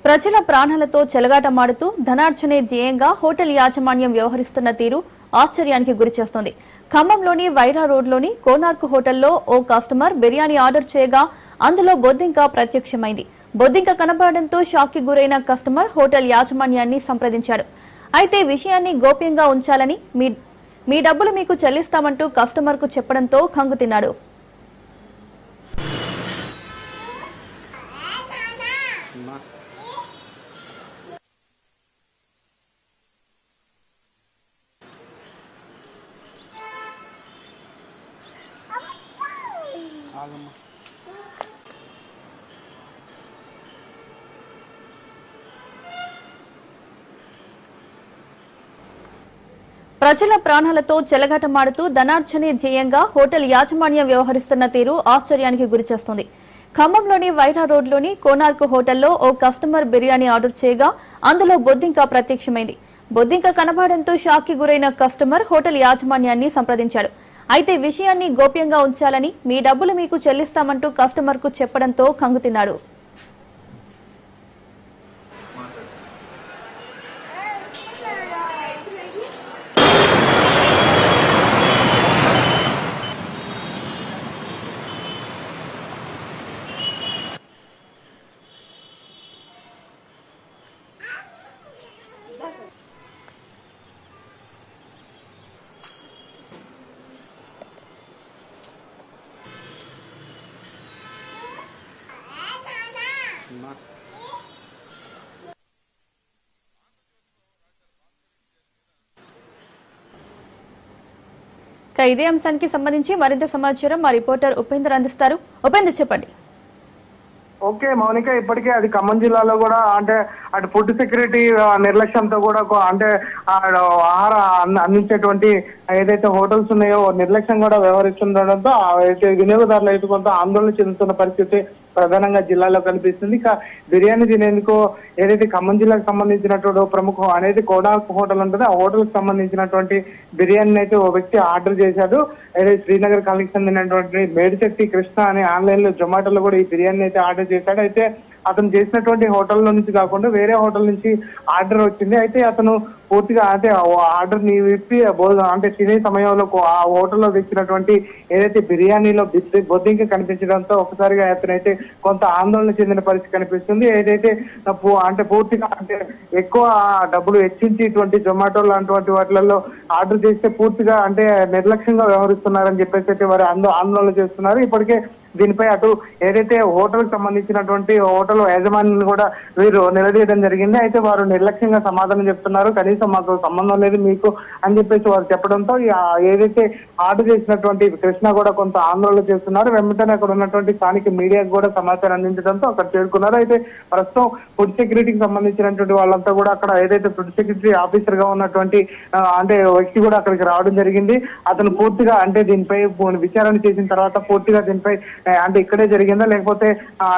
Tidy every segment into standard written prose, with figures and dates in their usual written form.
ప్రజల ప్రాణాలతో చెలగాటమాడుతూ ధనార్జనే ధ్యేయంగా హోటల్ యాజమాన్యం వ్యవహరిస్తున్న తీరు ఆశ్చర్యానికి గురిచేస్తోంది. ఖమ్మంలోని వైరా రోడ్లోని కోనార్క్ హోటల్లో ఓ కస్టమర్ బిర్యానీ ఆర్డర్ చేయగా అందులో బొద్దింక ప్రత్యక్షమైంది. బొద్దింక కనబడడంతో షాక్కి గురైన కస్టమర్ హోటల్ యాజమాన్యాన్ని సంప్రదించాడు. అయితే విషయాన్ని గోప్యంగా ఉంచాలని మీ డబ్బులు మీకు చెల్లిస్తామంటూ కస్టమర్కు చెప్పడంతో కంగుతిన్నాడు. ప్రజల ప్రాణాలతో చెలగాటమాడుతూ ధనార్జనే ధ్యేయంగా హోటల్ యాజమాన్యం వ్యవహరిస్తున్న తీరు ఆశ్చర్యానికి గురిచేస్తోంది. ఖమ్మంలోని వైరా రోడ్లోని కోనార్క్ హోటల్లో ఓ కస్టమర్ బిర్యానీ ఆర్డర్ చేయగా అందులో బొద్దింక ప్రత్యక్షమైంది. బొద్దింక కనబడడంతో షాక్కి గురైన కస్టమర్ హోటల్ యాజమాన్యాన్ని సంప్రదించాడు. అయితే విషయాన్ని గోప్యంగా ఉంచాలని మీ డబ్బులు మీకు చెల్లిస్తామంటూ కస్టమర్కు చెప్పడంతో కంగుతిన్నాడు. ఇదే అంశానికి సంబంధించి మరింత సమాచారం మా రిపోర్టర్ ఉపేందర్ అందిస్తారు. ఉపేందర్, చెప్పండి. ఓకే మౌనిక, ఇప్పటికే అది ఖమ్మం జిల్లాలో కూడా అంటే అటు ఫుడ్ సెక్యూరిటీ నిర్లక్ష్యంతో కూడా అంటే ఆహారం అందించేటువంటి ఏదైతే హోటల్స్ ఉన్నాయో నిర్లక్ష్యం కూడా వ్యవహరిస్తుండడంతో అయితే వినియోగదారులు అయితే కొంత ఆందోళన చెందుతున్న పరిస్థితి ప్రధానంగా జిల్లాలో కనిపిస్తుంది. ఇక బిర్యానీ తినేందుకు ఏదైతే ఖమ్మం జిల్లాకు సంబంధించినటువంటి ప్రముఖ అనేది కోనార్క్ హోటల్ ఉంటుంది. ఆ హోటల్ కి సంబంధించినటువంటి బిర్యానీ అయితే ఓ వ్యక్తి ఆర్డర్ చేశాడు. ఏదైతే శ్రీనగర్ కాలనీకి చెందినటువంటి మేడిశెట్టి కృష్ణ అనే ఆన్లైన్ లో జొమాటోలో కూడా ఈ బిర్యానీ అయితే ఆర్డర్ చేశాడు. అయితే అతను చేసినటువంటి హోటల్లో నుంచి కాకుండా వేరే హోటల్ నుంచి ఆర్డర్ వచ్చింది. అయితే అతను పూర్తిగా అంటే ఆర్డర్ ని విప్పి అంటే తినే సమయంలో ఆ హోటల్లో తెచ్చినటువంటి ఏదైతే బిర్యానీలో బొద్దింక కనిపించడంతో ఒకసారిగా అతనైతే కొంత ఆందోళన చెందిన పరిస్థితి కనిపిస్తుంది. ఏదైతే అంటే పూర్తిగా అంటే ఎక్కువ డబ్బులు హెచ్చించేటువంటి జొమాటో లాంటి వాటిలలో ఆర్డర్ చేస్తే పూర్తిగా అంటే నిర్లక్ష్యంగా వ్యవహరిస్తున్నారని చెప్పేసి అయితే వారు ఆందోళన చేస్తున్నారు. ఇప్పటికే దీనిపై అటు ఏదైతే హోటల్ కి సంబంధించినటువంటి హోటల్ యాజమాన్యాన్ని కూడా వీరు నిలదీయడం జరిగింది. అయితే వారు నిర్లక్ష్యంగా సమాధానం చెప్తున్నారు. కనీసం మాకు సంబంధం లేదు మీకు అని చెప్పేసి వారు చెప్పడంతో ఏదైతే ఆర్డర్ చేసినటువంటి కృష్ణ కూడా కొంత ఆందోళన చేస్తున్నారు. వెంటనే అక్కడ ఉన్నటువంటి స్థానిక మీడియాకు కూడా సమాచారం అందించడంతో అక్కడ చేరుకున్నారు. అయితే ప్రస్తుతం ఫుడ్ సెక్యూరిటీకి సంబంధించినటువంటి వాళ్ళంతా కూడా అక్కడ ఏదైతే ఫుడ్ సెక్యూరిటీ ఆఫీసర్ గా ఉన్నటువంటి అంటే వ్యక్తి కూడా అక్కడికి రావడం జరిగింది. అతను పూర్తిగా అంటే దీనిపై విచారణ చేసిన తర్వాత పూర్తిగా దీనిపై అంటే ఇక్కడే జరిగిందా లేకపోతే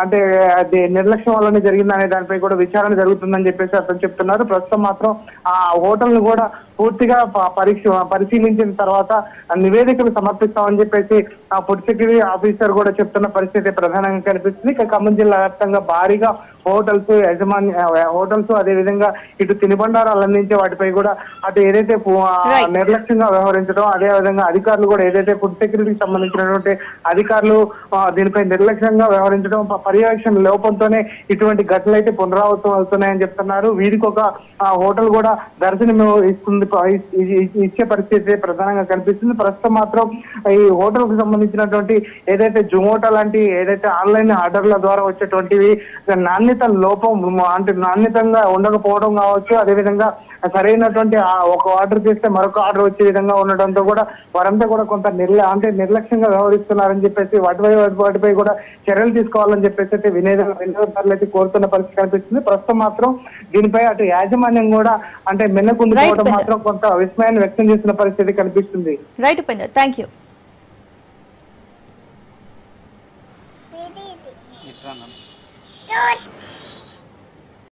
అంటే అది నిర్లక్ష్యం వల్లనే జరిగిందా అనే దానిపై కూడా విచారణ జరుగుతుందని చెప్పేసి అతను చెప్తున్నారు. ప్రస్తుతం మాత్రం ఆ హోటల్ ను కూడా పూర్తిగా పరిశీలించిన తర్వాత నివేదికలు సమర్పిస్తామని చెప్పేసి ఆ ఫుడ్ సెక్యూరిటీ ఆఫీసర్ కూడా చెప్తున్న పరిస్థితి ప్రధానంగా కనిపిస్తుంది. ఇక ఖమ్మం జిల్లా వ్యాప్తంగా భారీగా హోటల్స్ అదే విధంగా ఇటు తినుబండారాలు అందించే వాటిపై కూడా అటు ఏదైతే నిర్లక్ష్యంగా వ్యవహరించడం, అదే విధంగా అధికారులు కూడా ఏదైతే ఫుడ్ సెక్యూరిటీకి సంబంధించినటువంటి అధికారులు దీనిపై నిర్లక్ష్యంగా వ్యవహరించడం, పర్యవేక్షణ లోపంతోనే ఇటువంటి ఘటనలు అయితే పునరావృతం అవుతున్నాయని చెప్తున్నారు. వీరికి ఒక హోటల్ కూడా దర్శనం ఇచ్చే పరిస్థితి ప్రధానంగా కనిపిస్తుంది. ప్రస్తుతం మాత్రం ఈ హోటల్ కు సంబంధించినటువంటి ఏదైతే జొమాటో లాంటి ఏదైతే ఆన్లైన్ ఆర్డర్ల ద్వారా వచ్చేటువంటివి నాణ్యత లోపం అంటే నాణ్యతంగా ఉండకపోవడం కావచ్చు, అదేవిధంగా సరైనటువంటి ఒక ఆర్డర్ చేస్తే మరొక ఆర్డర్ వచ్చే విధంగా ఉండడంతో కూడా వారంతా కూడా కొంత నిర్లక్ష్యంగా వ్యవహరిస్తున్నారని చెప్పేసి వాటిపై కూడా చర్యలు తీసుకోవాలని చెప్పేసి అయితే వినియోగదారులు అయితే కోరుతున్న పరిస్థితి కనిపిస్తుంది. ప్రస్తుతం మాత్రం దీనిపై అటు యాజమాన్యం కూడా అంటే మెన్నకుండిపోవడం మాత్రం కొంత విస్మయాన్ని వ్యక్తం చేస్తున్న పరిస్థితి కనిపిస్తుంది. Right Upender, thank you.